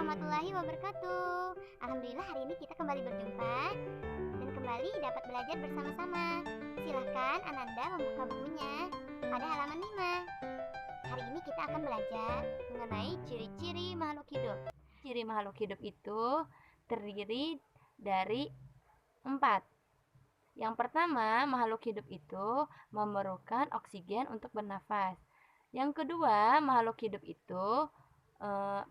warahmatullahi wabarakatuh. Alhamdulillah hari ini kita kembali berjumpa dan kembali dapat belajar bersama-sama. Silahkan Ananda membuka bukunya pada halaman 5. Hari ini kita akan belajar mengenai ciri-ciri makhluk hidup. Ciri makhluk hidup itu terdiri dari 4. Yang pertama, makhluk hidup itu memerlukan oksigen untuk bernafas. Yang kedua, makhluk hidup itu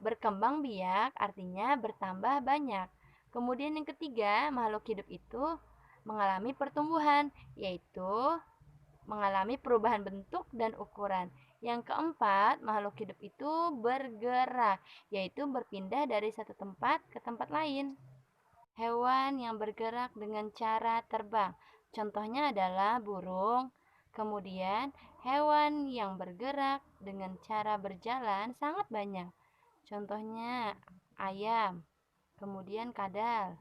berkembang biak, artinya bertambah banyak. Kemudian yang ketiga, makhluk hidup itu mengalami pertumbuhan, yaitu mengalami perubahan bentuk dan ukuran. Yang keempat, makhluk hidup itu bergerak, yaitu berpindah dari satu tempat ke tempat lain. Hewan yang bergerak dengan cara terbang, contohnya adalah burung. Kemudian, hewan yang bergerak dengan cara berjalan sangat banyak. Contohnya ayam, kemudian kadal.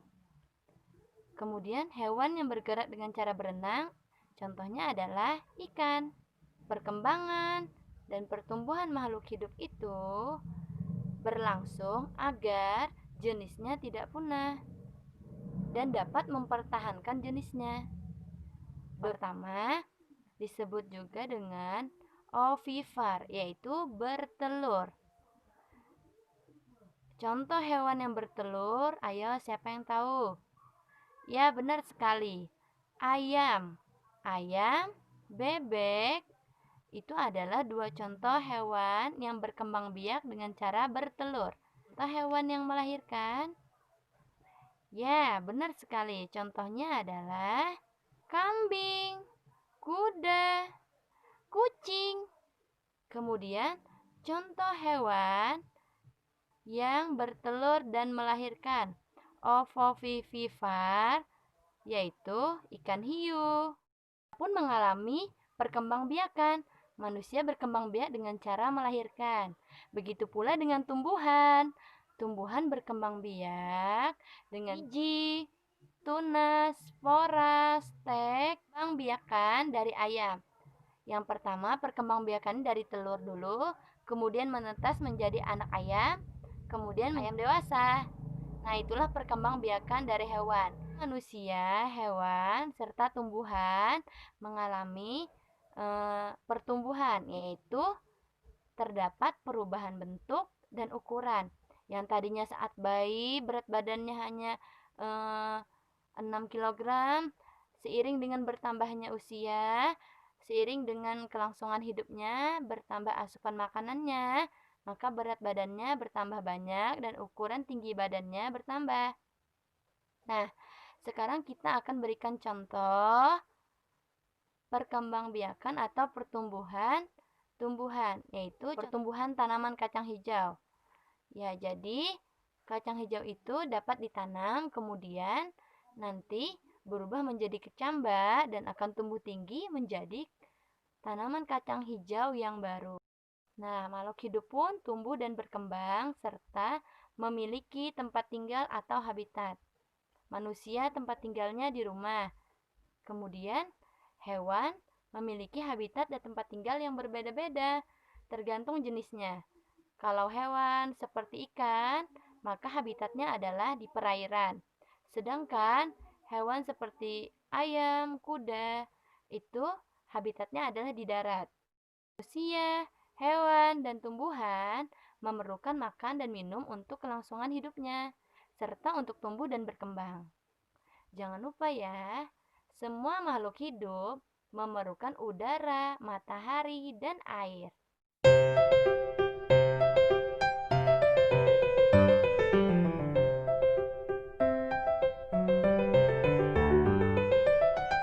Kemudian hewan yang bergerak dengan cara berenang, contohnya adalah ikan. Perkembangan dan pertumbuhan makhluk hidup itu berlangsung agar jenisnya tidak punah dan dapat mempertahankan jenisnya. Pertama, disebut juga dengan ovivar, yaitu bertelur. Contoh hewan yang bertelur, ayo siapa yang tahu? Ya, benar sekali. Ayam. Ayam, bebek, itu adalah 2 contoh hewan yang berkembang biak dengan cara bertelur. Contoh hewan yang melahirkan? Ya, benar sekali. Contohnya adalah kambing, kuda, kucing. Kemudian, contoh hewan yang bertelur dan melahirkan ovovivivar, yaitu ikan hiu. Pun mengalami perkembangbiakan. Manusia berkembang biak dengan cara melahirkan. Begitu pula dengan tumbuhan. Tumbuhan berkembang biak dengan biji, tunas, spora, stek, perkembangbiakan dari ayam. Yang pertama, perkembangbiakan dari telur dulu, kemudian menetas menjadi anak ayam, kemudian ayam dewasa. Nah, itulah perkembangbiakan dari hewan. Manusia, hewan, serta tumbuhan mengalami pertumbuhan, yaitu terdapat perubahan bentuk dan ukuran. Yang tadinya saat bayi berat badannya hanya 6 kg, seiring dengan bertambahnya usia, seiring dengan kelangsungan hidupnya, bertambah asupan makanannya, maka berat badannya bertambah banyak dan ukuran tinggi badannya bertambah. Nah, sekarang kita akan berikan contoh perkembangbiakan atau pertumbuhan tumbuhan, yaitu pertumbuhan tanaman kacang hijau. Ya, jadi kacang hijau itu dapat ditanam, kemudian nanti berubah menjadi kecambah dan akan tumbuh tinggi menjadi tanaman kacang hijau yang baru. Nah, makhluk hidup pun tumbuh dan berkembang serta memiliki tempat tinggal atau habitat. Manusia tempat tinggalnya di rumah. Kemudian, hewan memiliki habitat dan tempat tinggal yang berbeda-beda, tergantung jenisnya. Kalau hewan seperti ikan, maka habitatnya adalah di perairan. Sedangkan hewan seperti ayam, kuda, itu habitatnya adalah di darat. Manusia, hewan, dan tumbuhan memerlukan makan dan minum untuk kelangsungan hidupnya, serta untuk tumbuh dan berkembang. Jangan lupa ya, semua makhluk hidup memerlukan udara, matahari, dan air.